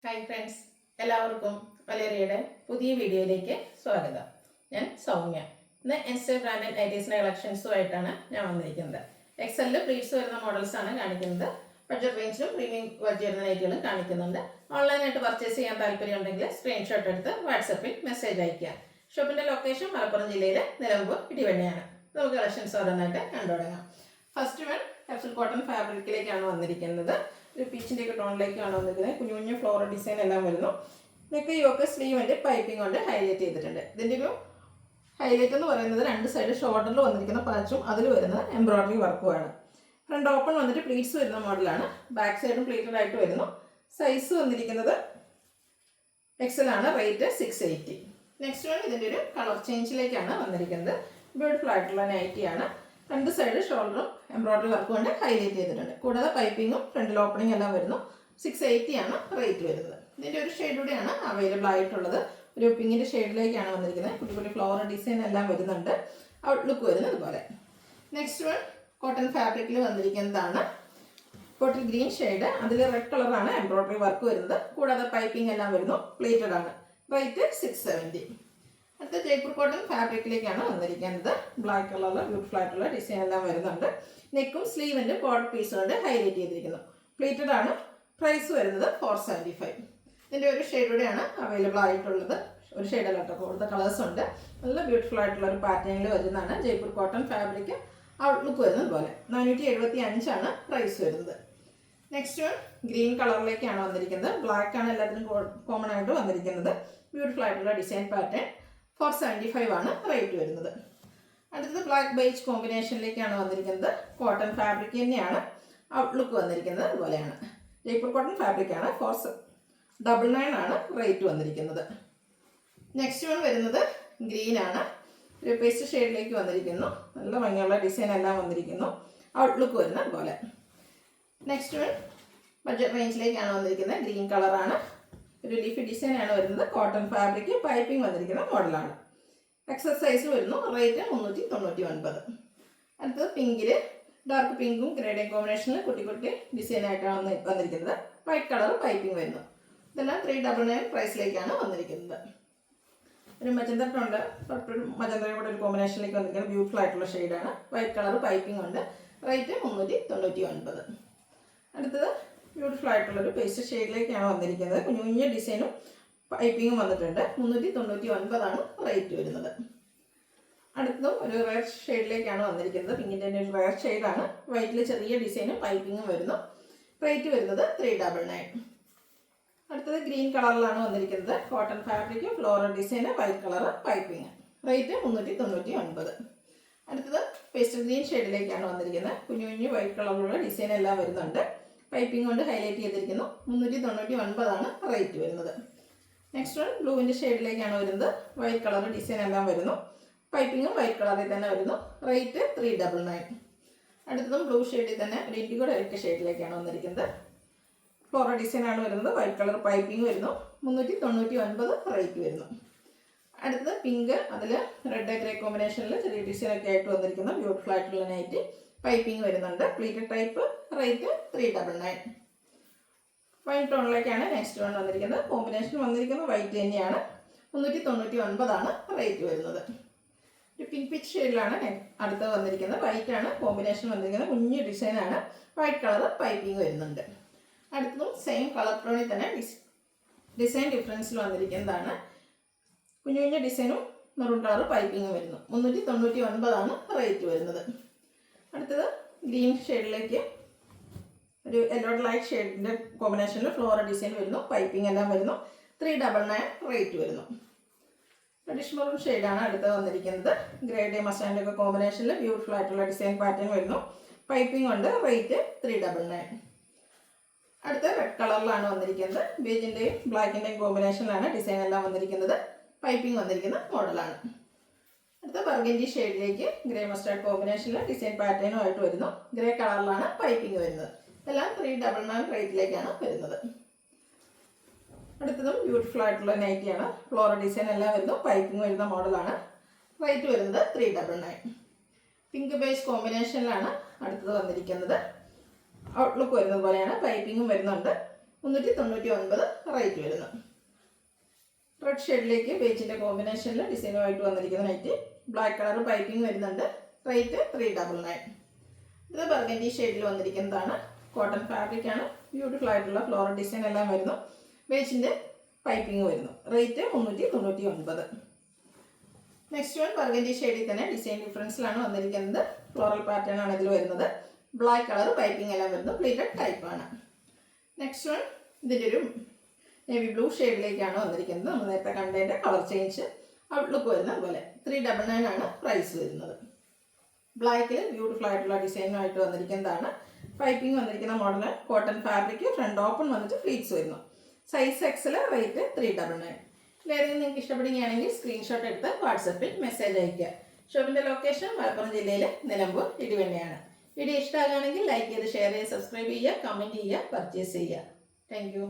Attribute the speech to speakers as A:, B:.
A: Hi friends, എല്ലാവർക്കും വലേറിയയുടെ പുതിയ വീഡിയോയിലേക്ക് സ്വാഗതം. ഞാൻ സൗമ്യ. ഇന്ന് എൻസ്റ്റർ ബ്രാൻഡഡ് നൈറ്റീസിൻ്റെ കളക്ഷൻസുമായിട്ടാണ് ഞാൻ വന്നിരിക്കുന്നത്. എക്സലിൽ പ്ലീറ്റ്സ് വരുന്ന മോഡൽസാണ് കാണിക്കുന്നത്. ബഡ്ജറ്റ് റേഞ്ചിലും പ്രീമിയം ക്വാളിറ്റി വരുന്ന നൈറ്റുകളും കാണിക്കുന്നുണ്ട്. ഓൺലൈനായിട്ട് പർച്ചേസ് ചെയ്യാൻ താല്പര്യമുണ്ടെങ്കിൽ സ്ക്രീൻഷോട്ട് എടുത്ത് വാട്സപ്പിൽ മെസ്സേജ് അയയ്ക്കുക. ഷോപ്പിൻ്റെ ലൊക്കേഷൻ മലപ്പുറം ജില്ലയിലെ നിലമ്പൂർ ഇടിവണ്ണയാണ്. നമുക്ക് കളക്ഷൻസ് ഓരോന്നായിട്ട് കണ്ടു തുടങ്ങാം. ഫസ്റ്റ് വൺ ഹെഫ്സൽ കോട്ടൺ ഫാബ്രിക്കിലേക്കാണ് വന്നിരിക്കുന്നത്. ഒരു പീച്ചിൻ്റെ ഒക്കെ ടോണിലേക്കാണ് വന്നിരിക്കുന്നത്. കുഞ്ഞു കുഞ്ഞു ഫ്ലോറൽ ഡിസൈൻ എല്ലാം വരുന്നു. നെക്ക് യോക്ക് സ്ലീവിൻ്റെ പൈപ്പിംഗ് കൊണ്ട് ഹൈലൈറ്റ് ചെയ്തിട്ടുണ്ട്. ഇതിൻ്റെ ഒരു ഹൈലൈറ്റ് എന്ന് പറയുന്നത് രണ്ട് സൈഡ് ഷോൾഡറിൽ വന്നിരിക്കുന്ന പാച്ചും അതിൽ വരുന്ന എംബ്രോയിഡറി വർക്കുമാണ്. ഫ്രണ്ട് ഓപ്പൺ വന്നിട്ട് പ്ലീറ്റ്സ് വരുന്ന മോഡലാണ്. ബാക്ക് സൈഡും പ്ലീറ്റഡ് ആയിട്ട് വരുന്നു. സൈസ് വന്നിരിക്കുന്നത് എക്സൽ ആണ്. റേറ്റ് 680. നെക്സ്റ്റ് വൺ ഇതിൻ്റെ ഒരു കളർ ചേഞ്ചിലേക്കാണ് വന്നിരിക്കുന്നത്. ബ്യൂട്ടിഫുൾ ആയിട്ടുള്ള നൈറ്റിയാണ്. രണ്ട് സൈഡ് ഷോൾഡറും എംബ്രോയിഡറി വർക്ക് കൊണ്ട് ഹൈലൈറ്റ് ചെയ്തിട്ടുണ്ട്. കൂടാതെ പൈപ്പിങ്ങും ഫ്രണ്ടിൽ ഓപ്പണിംഗ് എല്ലാം വരുന്നു. 680 ആണ് റേറ്റ് വരുന്നത്. ഇതിൻ്റെ ഒരു ഷെയ്ഡ് കൂടെയാണ് അവൈലബിൾ ആയിട്ടുള്ളത്. ഒരു പിങ്കിൻ്റെ ഷെയ്ഡിലേക്കാണ് വന്നിരിക്കുന്നത്. കുട്ടി കുട്ടി ഫ്ലവർ ഡിസൈൻ എല്ലാം വരുന്നുണ്ട്. ഔട്ട്ലുക്ക് വരുന്നത് ഇതുപോലെ. നെക്സ്റ്റ് വൺ കോട്ടൺ ഫാബ്രിക്കിൽ വന്നിരിക്കുന്നതാണ്. കോട്ടൺ ഗ്രീൻ ഷെയ്ഡ്, അതിൽ റെഡ് കളറാണ് എംബ്രോയിഡറി വർക്ക് വരുന്നത്. കൂടാതെ പൈപ്പിംഗ് എല്ലാം വരുന്നു. പ്ലേറ്റഡ് ആണ്. റേറ്റ് 670. അടുത്ത ജയ്പൂർ കോട്ടൺ ഫാബ്രിക്കിലേക്കാണ് വന്നിരിക്കുന്നത്. ബ്ലാക്ക് കളറിൽ ബ്യൂട്ടിഫുൾ ആയിട്ടുള്ള ഡിസൈൻ എല്ലാം വരുന്നുണ്ട്. നെക്കും സ്ലീവിൻ്റെ ബോർഡർ പീസ് കൊണ്ട് ഹൈലൈറ്റ് ചെയ്തിരിക്കുന്നു. പ്ലേറ്റഡ് ആണ്. പ്രൈസ് വരുന്നത് 475. ഇതിൻ്റെ ഒരു ഷെയ്ഡ് കൂടെയാണ് അവൈലബിൾ ആയിട്ടുള്ളത്. ഒരു ഷെയ്ഡല്ല കേട്ടോ, കൂടുതൽ കളേഴ്സ് ഉണ്ട്. നല്ല ബ്യൂട്ടിഫുൾ ആയിട്ടുള്ള ഒരു പാറ്റേണിൽ വരുന്നതാണ് ജയ്പൂർ കോട്ടൺ ഫാബ്രിക്. ഔട്ട്ലുക്ക് വരുന്നത് പോലെ. 475 ആണ് പ്രൈസ് വരുന്നത്. നെക്സ്റ്റ് വൺ ഗ്രീൻ കളറിലേക്കാണ് വന്നിരിക്കുന്നത്. ബ്ലാക്ക് ആണ് എല്ലാത്തിനും കോമൺ ആയിട്ട് വന്നിരിക്കുന്നത്. ബ്യൂട്ടിഫുൾ ആയിട്ടുള്ള ഡിസൈൻ പാറ്റേൺ. 475 ആണ് റേറ്റ് വരുന്നത്. അടുത്തത് ബ്ലാക്ക് ബേജ് കോമ്പിനേഷനിലേക്കാണ് വന്നിരിക്കുന്നത്. കോട്ടൺ ഫാബ്രിക് തന്നെയാണ്. ഔട്ട്ലുക്ക് വന്നിരിക്കുന്നത് അതുപോലെയാണ്. ജയ്പൂർ കോട്ടൺ ഫാബ്രിക്കാണ്. 499 ആണ് റേറ്റ് വന്നിരിക്കുന്നത്. നെക്സ്റ്റ് വൺ വരുന്നത് ഗ്രീൻ ആണ്. ഒരു പേസ്റ്റ് ഷെയ്ഡിലേക്ക് വന്നിരിക്കുന്നു. നല്ല ഭംഗിയുള്ള ഡിസൈൻ എല്ലാം വന്നിരിക്കുന്നു. ഔട്ട്ലുക്ക് വരുന്നത് അതുപോലെ. നെക്സ്റ്റ് വൺ ബഡ്ജറ്റ് റേഞ്ചിലേക്കാണ് വന്നിരിക്കുന്നത്. ഗ്രീൻ കളറാണ്. ഒരു ലീഫി ഡിസൈൻ ആണ് വരുന്നത്. കോട്ടൺ ഫാബ്രിക് പൈപ്പിംഗ് വന്നിരിക്കുന്ന മോഡലാണ്. എക്സസൈസ് വരുന്നു. റേറ്റ് 399. അടുത്തത് പിങ്കിൽ ഡാർക്ക് പിങ്കും ഗ്രേഡിയം കോമ്പിനേഷനിൽ കുട്ടി കുട്ടി ഡിസൈൻ ആയിട്ടാണ് വന്നിരിക്കുന്നത്. വൈറ്റ് കളർ പൈപ്പിംഗ് വരുന്നു. ഇതെല്ലാം 399 പ്രൈസിലേക്കാണ് വന്നിരിക്കുന്നത്. ഒരു മജന്ത ടോണ്ട് പർപ്പിൾ മജന്തയുടെ കൂടെ ഒരു കോമ്പിനേഷനിലേക്ക് വന്നിരിക്കുന്നത്. ബ്യൂട്ടിഫുൾ ആയിട്ടുള്ള ഷെയ്ഡാണ്. വൈറ്റ് കളർ പൈപ്പിംഗ് ഉണ്ട്. റേറ്റ് 399. അടുത്തത് ബ്യൂട്ടിഫുൾ ആയിട്ടുള്ളൊരു പേസ്റ്റ് ഷെയ്ഡിലേക്കാണ് വന്നിരിക്കുന്നത്. കുഞ്ഞു കുഞ്ഞു ഡിസൈനും പൈപ്പിങ്ങും വന്നിട്ടുണ്ട്. 399 ആണ് റേറ്റ് വരുന്നത്. അടുത്തതും ഒരു റെയർ ഷെയ്ഡിലേക്കാണ് വന്നിരിക്കുന്നത്. പിങ്കിൻ്റെ തന്നെ ഒരു റെയർ ഷെയ്ഡാണ്. വൈറ്റിൽ ചെറിയ ഡിസൈനും പൈപ്പിങ്ങും വരുന്നു. റേറ്റ് വരുന്നത് 399. അടുത്തത് ഗ്രീൻ കളറിലാണ് വന്നിരിക്കുന്നത്. കോട്ടൺ ഫാബ്രിക് ഫ്ലോറൽ ഡിസൈന് വൈറ്റ് കളർ പൈപ്പിങ്. റേറ്റ് 399. അടുത്തത് പേസ്റ്റൽ ഗ്രീൻ ഷെയ്ഡിലേക്കാണ് വന്നിരിക്കുന്നത്. കുഞ്ഞു കുഞ്ഞു വൈറ്റ് കളറിലുള്ള ഡിസൈൻ എല്ലാം വരുന്നുണ്ട്. പൈപ്പിംഗ് കൊണ്ട് ഹൈലൈറ്റ് ചെയ്തിരിക്കുന്നു. 399 ആണ് റേറ്റ് വരുന്നത്. നെക്സ്റ്റ് വൺ ബ്ലൂവിൻ്റെ ഷെയ്ഡിലേക്കാണ് വരുന്നത്. വൈറ്റ് കളർ ഡിസൈൻ എല്ലാം വരുന്നു. പൈപ്പിങ്ങും വൈറ്റ് കളറിൽ തന്നെ വരുന്നു. റേറ്റ് 399. അടുത്തതും ബ്ലൂ ഷെയ്ഡിൽ തന്നെ ഒരു ഇൻഡിഗോ ഡയറക്റ്റ് ഷെയ്ഡിലേക്കാണ് വന്നിരിക്കുന്നത്. ഫ്ലോറൽ ഡിസൈൻ ആണ് വരുന്നത്. വൈറ്റ് കളർ പൈപ്പിംഗ് വരുന്നു. 399 റേറ്റ് വരുന്നു. അടുത്തത് പിങ്ക്, അതിൽ റെഡ് ഗ്രേ കോമ്പിനേഷനിൽ ചെറിയ ഡിസൈൻ ഒക്കെ ആയിട്ട് വന്നിരിക്കുന്നു. ബ്യൂട്ടിഫുൾ ആയിട്ടുള്ള നൈറ്റ്. പൈപ്പിംഗ് വരുന്നുണ്ട്. Pleated type. റേറ്റ് 399. വൈറ്റ് ടോണിലേക്കാണ് നെക്സ്റ്റ് വൺ വന്നിരിക്കുന്നത്. കോമ്പിനേഷൻ വന്നിരിക്കുന്നത് വൈറ്റ് തന്നെയാണ്. 399 ആണ് റേറ്റ് വരുന്നത്. ഒരു പിങ്ക് പിച്ച് ഷെയ്ഡിലാണ് അടുത്ത് വന്നിരിക്കുന്നത്. വൈറ്റ് ആണ് കോമ്പിനേഷൻ വന്നിരിക്കുന്നത്. കുഞ്ഞു ഡിസൈനാണ്. വൈറ്റ് കളർ പൈപ്പിംഗ് വരുന്നുണ്ട്. അടുത്തതും സെയിം കളർ ടോണിൽ തന്നെ ഡിസൈൻ ഡിഫറൻസിൽ വന്നിരിക്കുന്നതാണ്. കുഞ്ഞു കുഞ്ഞു ഡിസൈനും മെറൂൺ കളർ പൈപ്പിംഗ് വരുന്നു. 399 ആണ് റേറ്റ് വരുന്നത്. അടുത്തത് ഗ്രീൻ ഷെയ്ഡിലേക്ക് ഒരു യെല്ലോ ലൈറ്റ് ഷെയ്ഡിൻ്റെ കോമ്പിനേഷനിൽ ഫ്ലോറൽ ഡിസൈൻ വരുന്നു. പൈപ്പിംഗ് എല്ലാം വരുന്നു. 399 റേറ്റ് വരുന്നു. ട്രഡീഷണൽ ഷെയ്ഡാണ് അടുത്ത് വന്നിരിക്കുന്നത്. ഗ്രേഡിയം മസ്റ്റാൻഡ് ഒക്കെ കോമ്പിനേഷനിൽ ബ്യൂട്ടിഫുൾ ആയിട്ടുള്ള ഡിസൈൻ പാറ്റേൺ വരുന്നു. പൈപ്പിംഗ് ഉണ്ട്. റേറ്റ് 399. അടുത്ത റെഡ് കളറിലാണ് വന്നിരിക്കുന്നത്. ബേജിൻ്റെയും ബ്ലാക്കിൻ്റെയും കോമ്പിനേഷനിലാണ് ഡിസൈൻ എല്ലാം വന്നിരിക്കുന്നത്. പൈപ്പിംഗ് വന്നിരിക്കുന്ന മോഡലാണ്. അടുത്ത ബർഗൻഡി ഷെയ്ഡിലേക്ക് ഗ്രേ മസ്റ്റാർഡ് കോമ്പിനേഷനിൽ ഡിസൈൻ പാറ്റേണുമായിട്ട് വരുന്നു. ഗ്രേ കളറിലാണ് പൈപ്പിംഗ് വരുന്നത്. എല്ലാം 399 റേറ്റിലേക്കാണ് വരുന്നത്. അടുത്തതും ബ്യൂട്ടിഫുൾ ആയിട്ടുള്ള നൈറ്റിയാണ്. ഫ്ലോറൽ ഡിസൈൻ എല്ലാം വരുന്നു. പൈപ്പിംഗ് വരുന്ന മോഡലാണ്. റേറ്റ് വരുന്നത് 399. പിങ്ക് ബേസ് കോമ്പിനേഷനിലാണ് അടുത്തത് വന്നിരിക്കുന്നത്. ഔട്ട്ലുക്ക് വരുന്നത് പോലെയാണ്. പൈപ്പിങ്ങും വരുന്നുണ്ട്. 399 റേറ്റ് വരുന്നു. റെഡ് ഷെയ്ഡിലേക്ക് ബേജിൻ്റെ കോമ്പിനേഷനിൽ ഡിസൈനുമായിട്ട് വന്നിരിക്കുന്ന നൈറ്റി. ബ്ലാക്ക് കളർ പൈപ്പിംഗ് വരുന്നുണ്ട്. റേറ്റ് 399. ഇത് ബർഗൻഡി ഷെയ്ഡിൽ വന്നിരിക്കുന്നതാണ്. കോട്ടൺ ഫാബ്രിക് ആണ്. ബ്യൂട്ടിഫുൾ ആയിട്ടുള്ള ഫ്ലോറൽ ഡിസൈൻ എല്ലാം വരുന്നു. ബേജിൻ്റെ പൈപ്പിംഗ് വരുന്നു. റേറ്റ് 399. നെക്സ്റ്റ് വൺ ബർഗൻഡി ഷെയ്ഡിൽ തന്നെ ഡിസൈൻ ഡിഫറൻസിലാണ് വന്നിരിക്കുന്നത്. ഫ്ലോറൽ പാറ്റേൺ ആണ് ഇതിൽ വരുന്നത്. ബ്ലാക്ക് കളർ പൈപ്പിംഗ് എല്ലാം വരുന്നു. പ്ലീറ്റഡ് ടൈപ്പാണ്. നെക്സ്റ്റ് വൺ ഇതിൻ്റെ ഒരു നേവി ബ്ലൂ ഷെയ്ഡിലേക്കാണ് വന്നിരിക്കുന്നത്. നമ്മൾ നേരത്തെ കണ്ടതിൻ്റെ കളർ ചേഞ്ച് ഔട്ട്ലുക്ക് വരുന്നത് അതുപോലെ. 399 ആണ് പ്രൈസ് വരുന്നത്. ബ്ലാക്കിൽ ബ്യൂട്ടിഫുൾ ആയിട്ടുള്ള ഡിസൈനുമായിട്ട് വന്നിരിക്കുന്നതാണ്. പൈപ്പിംഗ് വന്നിരിക്കുന്ന model cotton fabric. Front open വന്നിട്ട് ഫ്ലീറ്റ്സ് വരുന്നു. Size XL. റേറ്റ് 399. ഇതിലേതെങ്കിലും നിങ്ങൾക്ക് ഇഷ്ടപ്പെടുകയാണെങ്കിൽ സ്ക്രീൻഷോട്ട് എടുത്ത് വാട്സപ്പിൽ മെസ്സേജ് അയയ്ക്കുക. ഷോപ്പിൻ്റെ ലൊക്കേഷൻ മലപ്പുറം ജില്ലയിലെ നിലമ്പൂർ ഇടിവണ്ണയാണ്. വീഡിയോ ഇഷ്ടമാകുകയാണെങ്കിൽ ലൈക്ക് ചെയ്ത് ഷെയർ ചെയ്ത് സബ്സ്ക്രൈബ് ചെയ്യുക, കമൻറ്റ് ചെയ്യുക, പർച്ചേസ് ചെയ്യുക. Thank you.